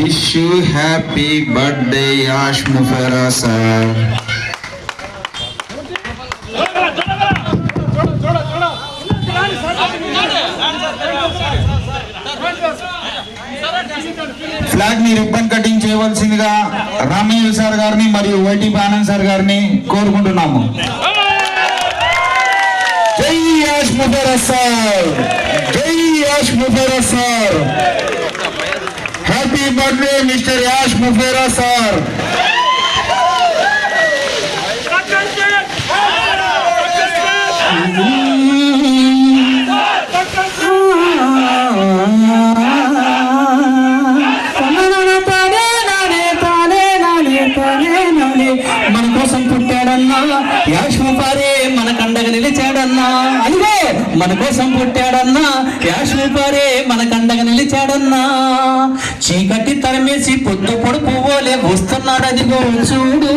Wish you happy birthday Yash Mufera sir. Flag ని ribbon cutting చేయవలసిందిగా Ramaiah sir గారిని మరియు వైటి ఆనంద్ సార్ గారిని కోరుకుంటున్నాము. జై యాష్ ముఫేరా సార్, జై Yash Mufera sir. Happy birthday mister Yash Mufera sir. మన కోసం పుట్టాడన్నా యాష్ ముఫారే, మన కండగా నిలిచాడన్నా. అదిగో మన కోసం పుట్టాడన్నా యాష్ ముఫారే, మన కండగా నిలిచాడన్నా. చీకటి తరిమేసి పొద్దు పొడుపు పోలే వస్తున్నాడు, అదిగో చూడు.